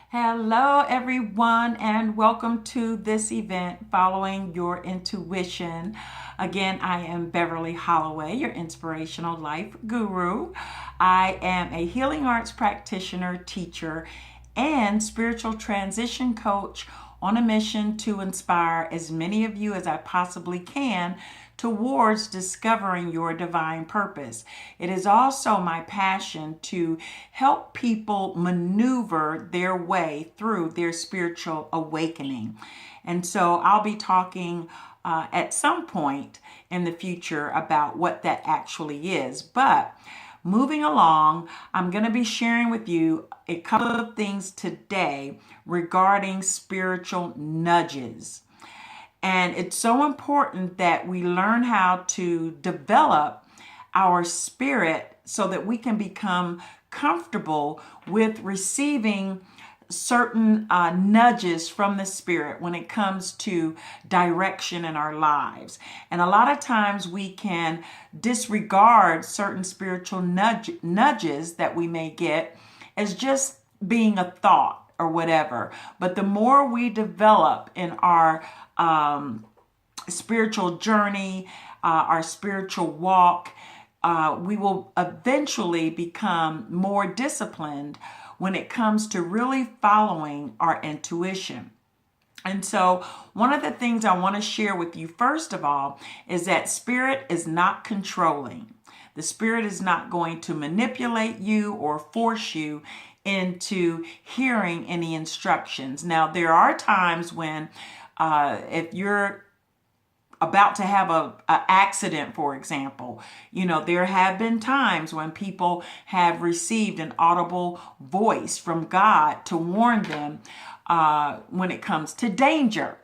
Hello, everyone, and welcome to this event, Following Your Intuition. Again, I am Beverly Holloway, your inspirational life guru. I am a healing arts practitioner, teacher, and spiritual transition coach on a mission to inspire as many of you as I possibly can towards discovering your divine purpose. It is also my passion to help people maneuver their way through their spiritual awakening. And so I'll be talking at some point in the future about what that actually is. But moving along, I'm going to be sharing with you a couple of things today regarding spiritual nudges. And it's so important that we learn how to develop our spirit so that we can become comfortable with receiving certain nudges from the spirit when it comes to direction in our lives. And a lot of times we can disregard certain spiritual nudges that we may get as just being a thought or whatever. But the more we develop in our spiritual journey, our spiritual walk, we will eventually become more disciplined when it comes to really following our intuition. And so one of the things I want to share with you, first of all, is that spirit is not controlling. The spirit is not going to manipulate you or force you into hearing any instructions. Now, there are times when if you're about to have a accident, for example, there have been times when people have received an audible voice from God to warn them when it comes to danger.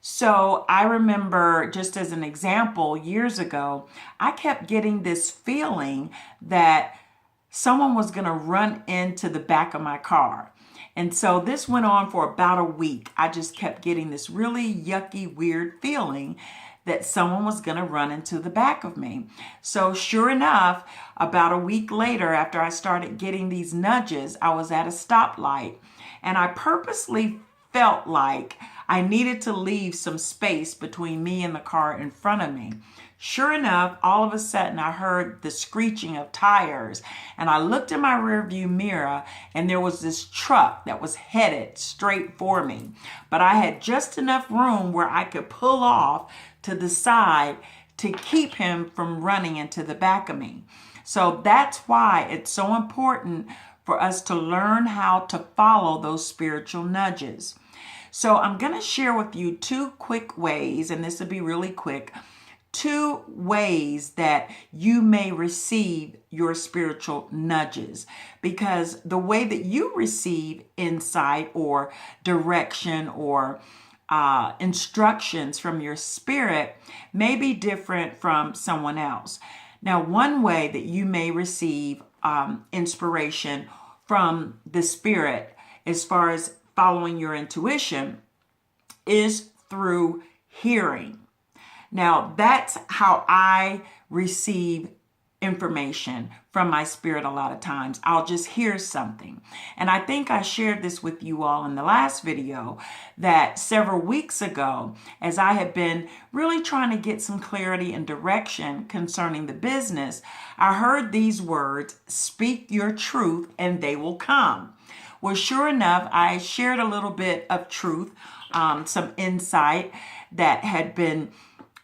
So I remember, just as an example, years ago, I kept getting this feeling that someone was going to run into the back of my car. And so this went on for about a week. I just kept getting this really yucky, weird feeling that someone was going to run into the back of me. So sure enough, about a week later, after I started getting these nudges, I was at a stoplight and I purposely felt like I needed to leave some space between me and the car in front of me. Sure enough, all of a sudden I heard the screeching of tires and I looked in my rearview mirror and there was this truck that was headed straight for me. But I had just enough room where I could pull off to the side to keep him from running into the back of me. So that's why it's so important for us to learn how to follow those spiritual nudges. So I'm going to share with you two quick ways, and this will be really quick, two ways that you may receive your spiritual nudges, because the way that you receive insight or direction or instructions from your spirit may be different from someone else. Now, one way that you may receive inspiration from the spirit as far as following your intuition is through hearing. Now, that's how I receive information from my spirit a lot of times. I'll just hear something. And I think I shared this with you all in the last video that several weeks ago, as I had been really trying to get some clarity and direction concerning the business, I heard these words, "Speak your truth and they will come." Well, sure enough, I shared a little bit of truth, some insight that had been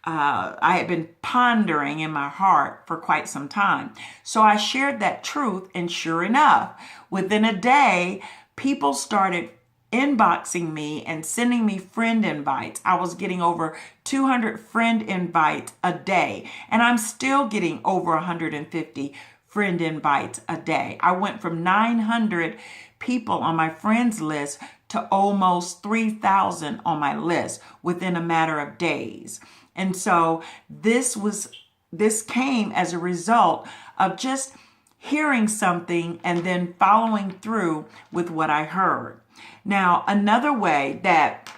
I had been pondering in my heart for quite some time. So I shared that truth, and sure enough, within a day, people started inboxing me and sending me friend invites. I was getting over 200 friend invites a day, and I'm still getting over 150 friend invites a day. I went from 900 people on my friends list to almost 3,000 on my list within a matter of days. And so this came as a result of just hearing something and then following through with what I heard. Now, another way that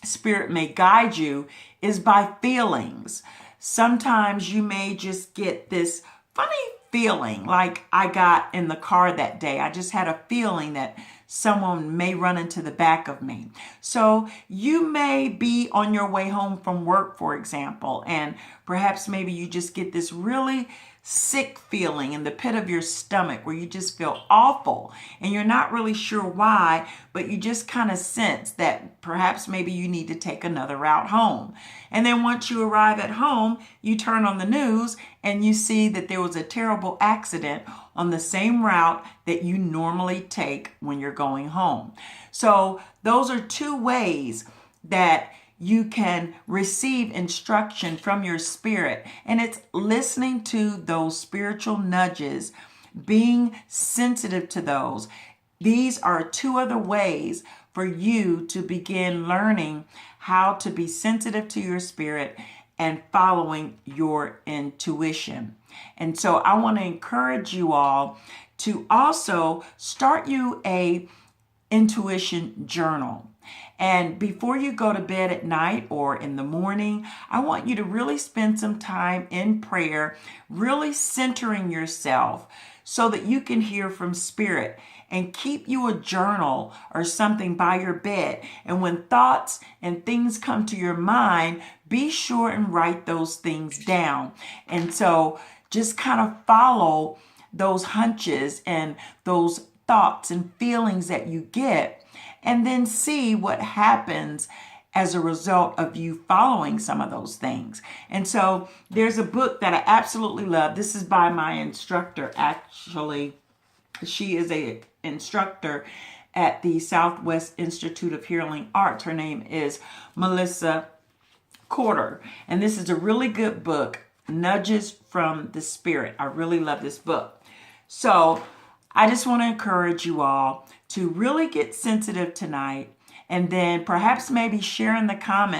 spirit may guide you is by feelings. Sometimes you may just get this funny feeling like I got in the car that day. I just had a feeling that someone may run into the back of me. So you may be on your way home from work, for example, and perhaps maybe you just get this really sick feeling in the pit of your stomach where you just feel awful and you're not really sure why, but you just kind of sense that perhaps maybe you need to take another route home. And then once you arrive at home, you turn on the news and you see that there was a terrible accident on the same route that you normally take when you're going home. So those are two ways that you can receive instruction from your spirit. And it's listening to those spiritual nudges, being sensitive to those. These are two other ways for you to begin learning how to be sensitive to your spirit and following your intuition. And so I want to encourage you all to also start you a intuition journal. And before you go to bed at night or in the morning, I want you to really spend some time in prayer, really centering yourself so that you can hear from Spirit, and keep you a journal or something by your bed. And when thoughts and things come to your mind, be sure and write those things down. And so just kind of follow those hunches and those thoughts and feelings that you get, and then see what happens as a result of you following some of those things. And so there's a book that I absolutely love. This is by my instructor, actually. She is an instructor at the Southwest Institute of Healing Arts. Her name is Melissa Corder. And this is a really good book, Nudges from the Spirit. I really love this book. So I just want to encourage you all to really get sensitive tonight, and then perhaps maybe share in the comments